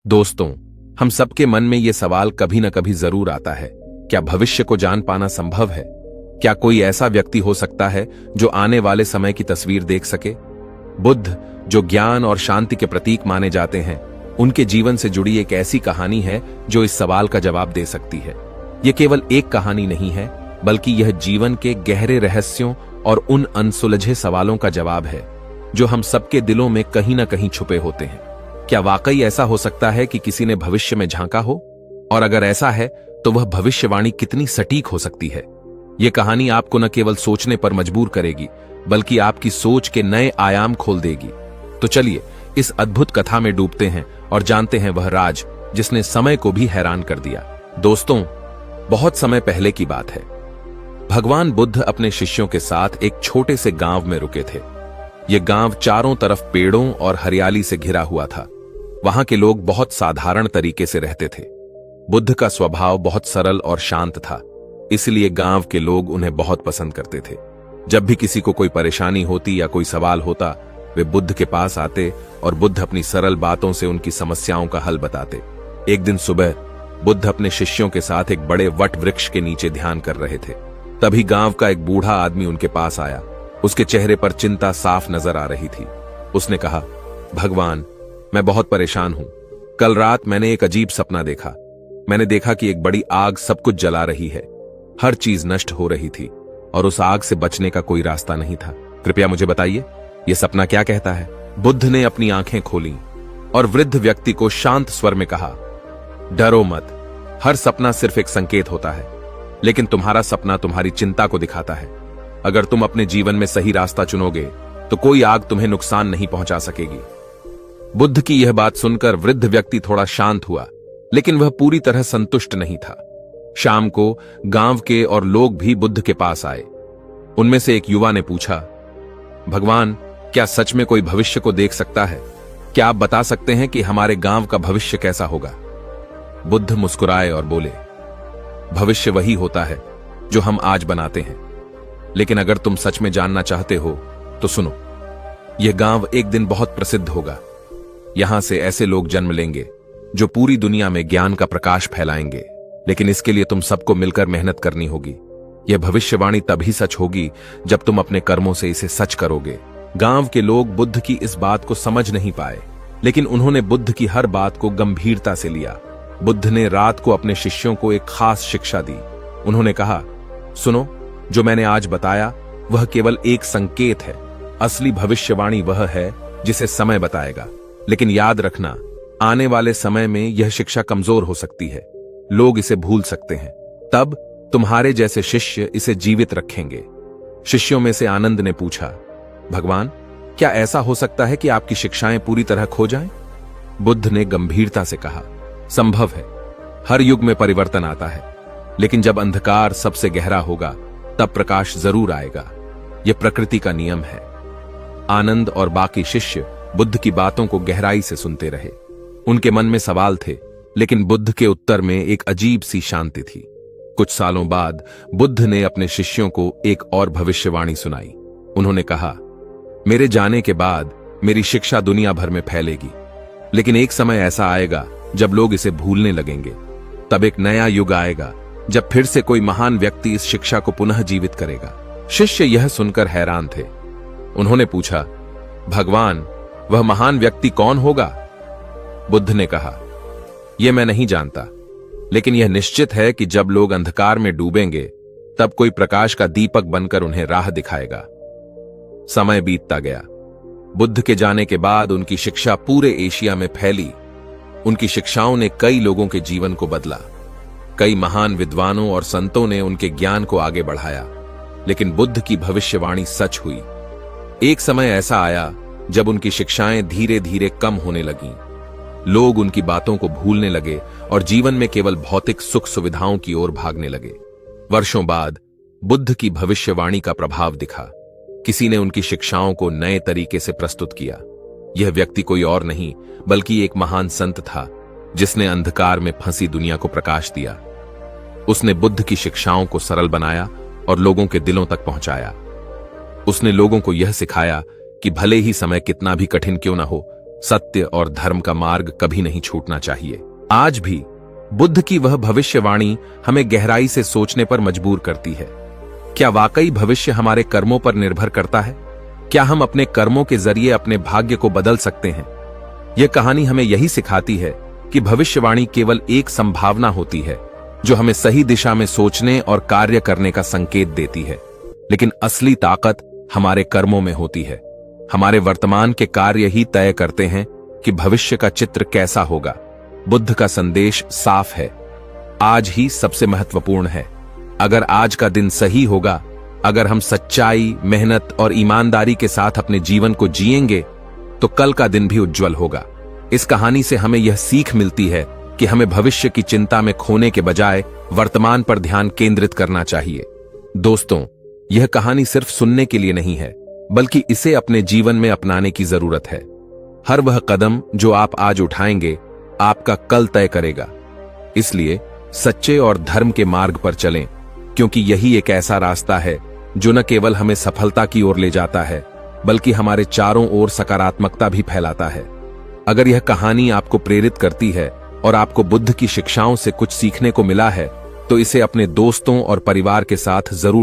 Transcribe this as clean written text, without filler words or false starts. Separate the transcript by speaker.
Speaker 1: दोस्तों, हम सबके मन में ये सवाल कभी न कभी जरूर आता है, क्या भविष्य को जान पाना संभव है? क्या कोई ऐसा व्यक्ति हो सकता है जो आने वाले समय की तस्वीर देख सके? बुद्ध, जो ज्ञान और शांति के प्रतीक माने जाते हैं, उनके जीवन से जुड़ी एक ऐसी कहानी है जो इस सवाल का जवाब दे सकती है। ये केवल एक कहानी नहीं है, बल्कि यह जीवन के गहरे रहस्यों और उन अनसुलझे सवालों का जवाब है जो हम सबके दिलों में कहीं न कहीं छुपे होते हैं। क्या वाकई ऐसा हो सकता है कि किसी ने भविष्य में झांका हो? और अगर ऐसा है तो वह भविष्यवाणी कितनी सटीक हो सकती है? यह कहानी आपको न केवल सोचने पर मजबूर करेगी, बल्कि आपकी सोच के नए आयाम खोल देगी। तो चलिए इस अद्भुत कथा में डूबते हैं और जानते हैं वह राज जिसने समय को भी हैरान कर दिया। दोस्तों, बहुत समय पहले की बात है। भगवान बुद्ध अपने शिष्यों के साथ एक छोटे से गांव में रुके थे। यह गांव चारों तरफ पेड़ों और हरियाली से घिरा हुआ था। वहां के लोग बहुत साधारण तरीके से रहते थे। बुद्ध का स्वभाव बहुत सरल और शांत था, इसलिए गांव के लोग उन्हें बहुत पसंद करते थे। जब भी किसी को कोई परेशानी होती या कोई सवाल होता, वे बुद्ध के पास आते और बुद्ध अपनी सरल बातों से उनकी समस्याओं का हल बताते। एक दिन सुबह बुद्ध अपने शिष्यों के साथ एक बड़े वट वृक्ष के नीचे ध्यान कर रहे थे। तभी गांव का एक बूढ़ा आदमी उनके पास आया। उसके चेहरे पर चिंता साफ नजर आ रही थी। उसने कहा, भगवान, मैं बहुत परेशान हूं। कल रात मैंने एक अजीब सपना देखा। मैंने देखा कि एक बड़ी आग सब कुछ जला रही है। हर चीज नष्ट हो रही थी और उस आग से बचने का कोई रास्ता नहीं था। कृपया मुझे बताइए, यह सपना क्या कहता है? बुद्ध ने अपनी आंखें खोली और वृद्ध व्यक्ति को शांत स्वर में कहा, डरो मत। हर सपना सिर्फ एक संकेत होता है, लेकिन तुम्हारा सपना तुम्हारी चिंता को दिखाता है। अगर तुम अपने जीवन में सही रास्ता चुनोगे तो कोई आग तुम्हें नुकसान नहीं पहुंचा सकेगी। बुद्ध की यह बात सुनकर वृद्ध व्यक्ति थोड़ा शांत हुआ, लेकिन वह पूरी तरह संतुष्ट नहीं था। शाम को गांव के और लोग भी बुद्ध के पास आए। उनमें से एक युवा ने पूछा, भगवान, क्या सच में कोई भविष्य को देख सकता है? क्या आप बता सकते हैं कि हमारे गांव का भविष्य कैसा होगा? बुद्ध मुस्कुराए और बोले, भविष्य वही होता है जो हम आज बनाते हैं। लेकिन अगर तुम सच में जानना चाहते हो तो सुनो, यह गांव एक दिन बहुत प्रसिद्ध होगा। यहां से ऐसे लोग जन्म लेंगे जो पूरी दुनिया में ज्ञान का प्रकाश फैलाएंगे। लेकिन इसके लिए तुम सबको मिलकर मेहनत करनी होगी। यह भविष्यवाणी तभी सच होगी जब तुम अपने कर्मों से इसे सच करोगे। गांव के लोग बुद्ध की इस बात को समझ नहीं पाए, लेकिन उन्होंने बुद्ध की हर बात को गंभीरता से लिया। बुद्ध ने रात को अपने शिष्यों को एक खास शिक्षा दी। उन्होंने कहा, सुनो, जो मैंने आज बताया वह केवल एक संकेत है। असली भविष्यवाणी वह है जिसे समय बताएगा। लेकिन याद रखना, आने वाले समय में यह शिक्षा कमजोर हो सकती है। लोग इसे भूल सकते हैं। तब तुम्हारे जैसे शिष्य इसे जीवित रखेंगे। शिष्यों में से आनंद ने पूछा, भगवान, क्या ऐसा हो सकता है कि आपकी शिक्षाएं पूरी तरह खो जाएं? बुद्ध ने गंभीरता से कहा, संभव है। हर युग में परिवर्तन आता है, लेकिन जब अंधकार सबसे गहरा होगा तब प्रकाश जरूर आएगा। यह प्रकृति का नियम है। आनंद और बाकी शिष्य बुद्ध की बातों को गहराई से सुनते रहे। उनके मन में सवाल थे, लेकिन बुद्ध के उत्तर में एक अजीब सी शांति थी। कुछ सालों बाद बुद्ध ने अपने शिष्यों को एक और भविष्यवाणी सुनाई। उन्होंने कहा, मेरे जाने के बाद मेरी शिक्षा दुनिया भर में फैलेगी, लेकिन एक समय ऐसा आएगा जब लोग इसे भूलने लगेंगे। तब एक नया युग आएगा जब फिर से कोई महान व्यक्ति इस शिक्षा को पुनः जीवित करेगा। शिष्य यह सुनकर हैरान थे। उन्होंने पूछा, भगवान, वह महान व्यक्ति कौन होगा? बुद्ध ने कहा, यह मैं नहीं जानता, लेकिन यह निश्चित है कि जब लोग अंधकार में डूबेंगे तब कोई प्रकाश का दीपक बनकर उन्हें राह दिखाएगा। समय बीतता गया। बुद्ध के जाने के बाद उनकी शिक्षा पूरे एशिया में फैली। उनकी शिक्षाओं ने कई लोगों के जीवन को बदला। कई महान विद्वानों और संतों ने उनके ज्ञान को आगे बढ़ाया। लेकिन बुद्ध की भविष्यवाणी सच हुई। एक समय ऐसा आया जब उनकी शिक्षाएं धीरे धीरे कम होने लगीं। लोग उनकी बातों को भूलने लगे और जीवन में केवल भौतिक सुख सुविधाओं की ओर भागने लगे। वर्षों बाद बुद्ध की भविष्यवाणी का प्रभाव दिखा। किसी ने उनकी शिक्षाओं को नए तरीके से प्रस्तुत किया। यह व्यक्ति कोई और नहीं बल्कि एक महान संत था, जिसने अंधकार में फंसी दुनिया को प्रकाश दिया। उसने बुद्ध की शिक्षाओं को सरल बनाया और लोगों के दिलों तक पहुंचाया। उसने लोगों को यह सिखाया कि भले ही समय कितना भी कठिन क्यों न हो, सत्य और धर्म का मार्ग कभी नहीं छूटना चाहिए। आज भी बुद्ध की वह भविष्यवाणी हमें गहराई से सोचने पर मजबूर करती है। क्या वाकई भविष्य हमारे कर्मों पर निर्भर करता है? क्या हम अपने कर्मों के जरिए अपने भाग्य को बदल सकते हैं? यह कहानी हमें यही सिखाती है कि भविष्यवाणी केवल एक संभावना होती है जो हमें सही दिशा में सोचने और कार्य करने का संकेत देती है, लेकिन असली ताकत हमारे कर्मों में होती है। हमारे वर्तमान के कार्य ही तय करते हैं कि भविष्य का चित्र कैसा होगा। बुद्ध का संदेश साफ है, आज ही सबसे महत्वपूर्ण है। अगर आज का दिन सही होगा, अगर हम सच्चाई, मेहनत और ईमानदारी के साथ अपने जीवन को जिएंगे, तो कल का दिन भी उज्जवल होगा। इस कहानी से हमें यह सीख मिलती है कि हमें भविष्य की चिंता में खोने के बजाय वर्तमान पर ध्यान केंद्रित करना चाहिए। दोस्तों, यह कहानी सिर्फ सुनने के लिए नहीं है, बल्कि इसे अपने जीवन में अपनाने की जरूरत है। हर वह कदम जो आप आज उठाएंगे, आपका कल तय करेगा। इसलिए सच्चे और धर्म के मार्ग पर चलें, क्योंकि यही एक ऐसा रास्ता है जो न केवल हमें सफलता की ओर ले जाता है, बल्कि हमारे चारों ओर सकारात्मकता भी फैलाता है। अगर यह कहानी आपको प्रेरित करती है और आपको बुद्ध की शिक्षाओं से कुछ सीखने को मिला है, तो इसे अपने दोस्तों और परिवार के साथ जरूर